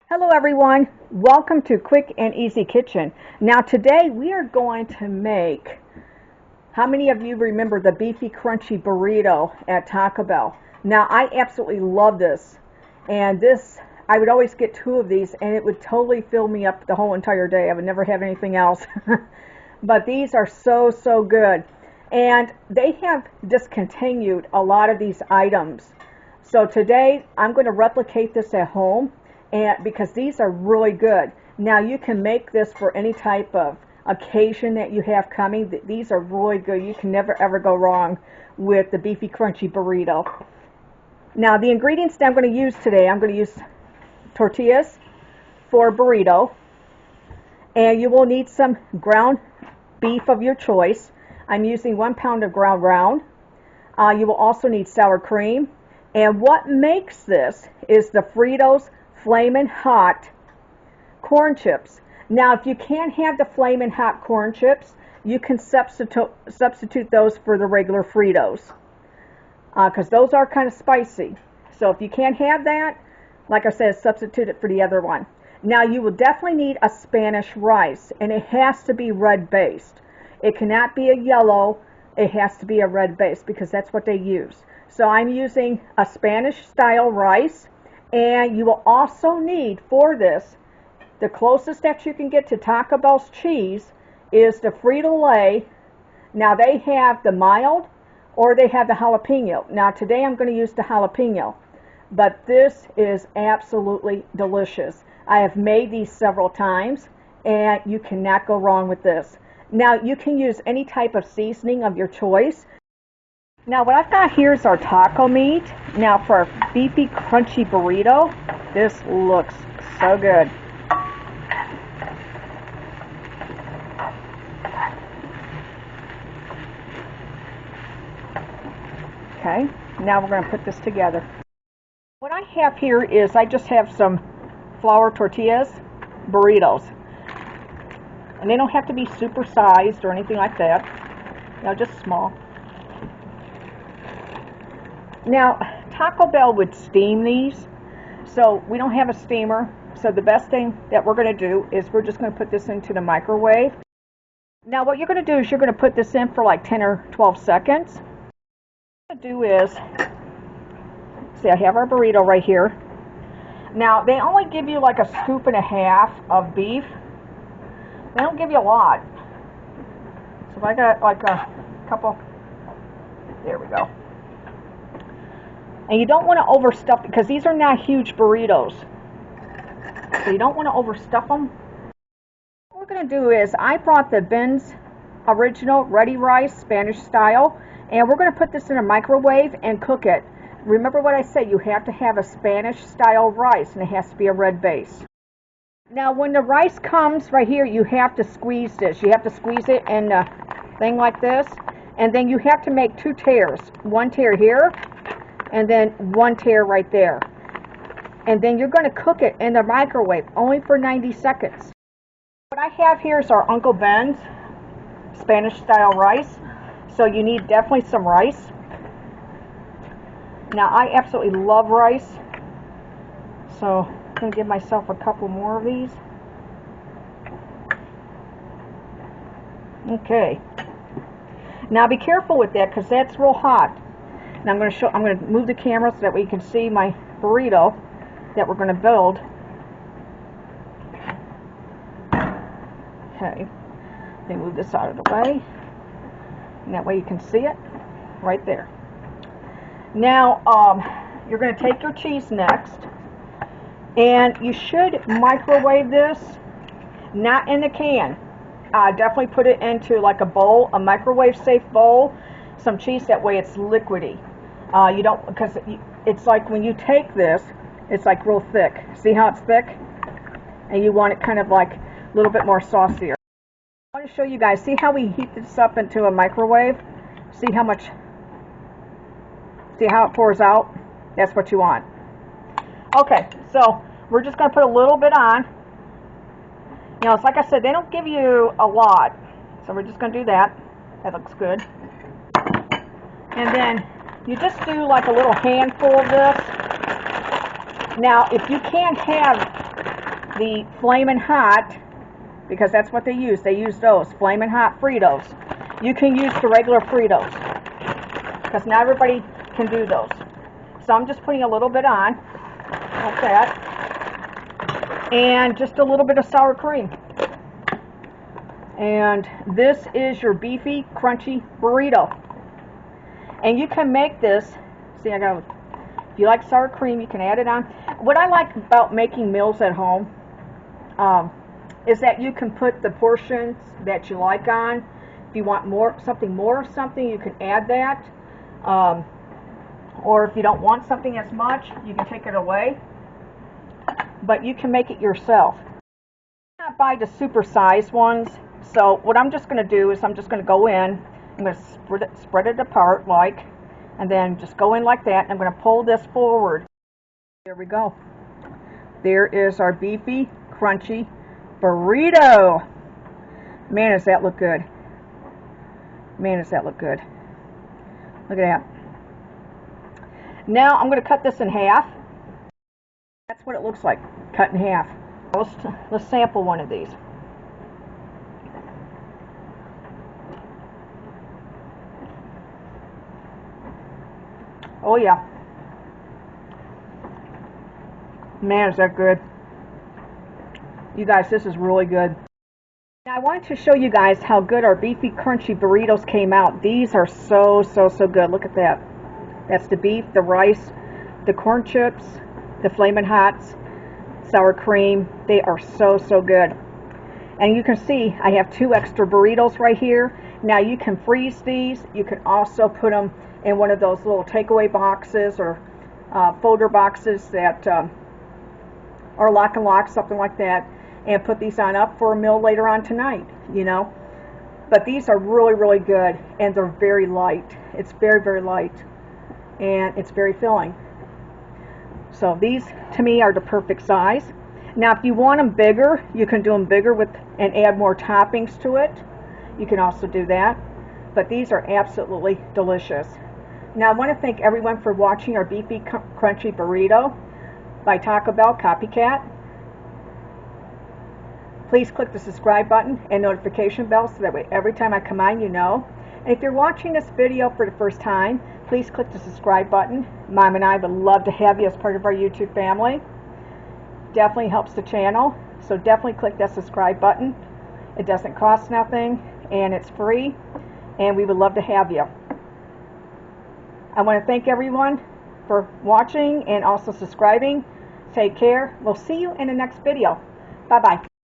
Hello everyone, welcome to Quick and Easy Kitchen. Now today we are going to make, how many of you remember the beefy crunchy burrito at Taco Bell? Now I absolutely love this, and I would always get two of these and it would totally fill me up the whole entire day. I would never have anything else. But these are so good, and they have discontinued a lot of these items. So today I'm going to replicate this at home, and because these are really good. Now you can make this for any type of occasion that you have coming. These are really good. You can never ever go wrong with the beefy crunchy burrito. Now the ingredients that I'm going to use today, I'm going to use tortillas for a burrito, and you will need some ground beef of your choice. I'm using 1 pound of ground round. You will also need sour cream, and what makes this is the Fritos Flamin' Hot corn chips. Now if you can't have the Flamin' Hot corn chips, you can substitute those for the regular Fritos, because those are kind of spicy. So if you can't have that, like I said, substitute it for the other one. Now you will definitely need a Spanish rice, and it has to be red based. It cannot be a yellow, it has to be a red base because that's what they use. So I'm using a Spanish style rice, and you will also need for this, the closest that you can get to Taco Bell's cheese is the Frito Lay. Now they have the mild or they have the jalapeno. Now today I'm going to use the jalapeno, but this is absolutely delicious. I have made these several times and you cannot go wrong with this. Now you can use any type of seasoning of your choice. Now what I've got here is our taco meat. Now for our beefy crunchy burrito, this looks so good. Okay, now we're going to put this together. What I have here is I just have some flour tortillas, burritos. And they don't have to be super sized or anything like that. Just small. Now, Taco Bell would steam these, so we don't have a steamer. So the best thing that we're going to do is we're just going to put this into the microwave. Now what you're going to do is you're going to put this in for like 10 or 12 seconds. What I'm going to do is, see, I have our burrito right here. Now they only give you like a scoop and a half of beef. They don't give you a lot. So if I got like a couple, there we go. And you don't want to overstuff it because these are not huge burritos. So you don't want to overstuff them. What we're going to do is I brought the Ben's original ready rice, Spanish style, and we're going to put this in a microwave and cook it. Remember what I said, you have to have a Spanish style rice and it has to be a red base. Now when the rice comes right here, you have to squeeze this. You have to squeeze it in a thing like this, and then you have to make 2 tears. 1 tear here, and then 1 tear right there. And then you're going to cook it in the microwave only for 90 seconds. What I have here is our Uncle Ben's Spanish style rice. So you need definitely some rice. Now I absolutely love rice, so I'm going to give myself a couple more of these. Okay. Now be careful with that because that's real hot. Now I'm going to move the camera so that we can see my burrito that we're going to build. Okay. Let me move this out of the way. And that way you can see it right there. Now you're going to take your cheese next, and you should microwave this, not in the can. Definitely put it into like a bowl, a microwave safe bowl, some cheese, that way it's liquidy. You don't, because it's like when you take this, it's like real thick. See how it's thick? And you want it kind of like a little bit more saucier. I want to show you guys, see how we heat this up into a microwave? See how it pours out? That's what you want. Okay, so we're just going to put a little bit on. You know, it's like I said, they don't give you a lot. So we're just going to do that. That looks good. And then you just do like a little handful of this. Now, if you can't have the Flamin' Hot, because that's what they use. They use those Flamin' Hot Fritos. You can use the regular Fritos, because not everybody can do those. So I'm just putting a little bit on, like that, and just a little bit of sour cream. And this is your beefy, crunchy burrito. And you can make this, see, if you like sour cream, you can add it on. What I like about making meals at home is that you can put the portions that you like on. If you want something more of something, you can add that. Or if you don't want something as much, you can take it away. But you can make it yourself. I not buy the super size ones. So what I'm just going to do is I'm just going to go in. I'm going to spread it apart and then just go in like that. And I'm going to pull this forward. There we go. There is our beefy, crunchy burrito. Man, does that look good. Man, does that look good. Look at that. Now I'm going to cut this in half. That's what it looks like, cut in half. Let's sample one of these. Oh yeah. Man, is that good. You guys, this is really good. Now I wanted to show you guys how good our beefy crunchy burritos came out. These are so good. Look at that. That's the beef, the rice, the corn chips, the Flamin' Hots, sour cream. They are so good. And you can see I have 2 extra burritos right here. Now you can freeze these. You can also put them in one of those little takeaway boxes or folder boxes that or lock and lock, something like that, and put these on up for a meal later on tonight, you know. But these are really good, and they're very light. It's very light, and it's very filling. So these to me are the perfect size. Now if you want them bigger, you can do them bigger and add more toppings to it. You can also do that. But these are absolutely delicious. Now I want to thank everyone for watching our beefy crunchy burrito by Taco Bell Copycat. Please click the subscribe button and notification bell so that way every time I come on you know. And if you're watching this video for the first time, please click the subscribe button. Mom and I would love to have you as part of our YouTube family. Definitely helps the channel, so definitely click that subscribe button. It doesn't cost nothing and it's free, and we would love to have you. I want to thank everyone for watching and also subscribing. Take care. We'll see you in the next video. Bye-bye.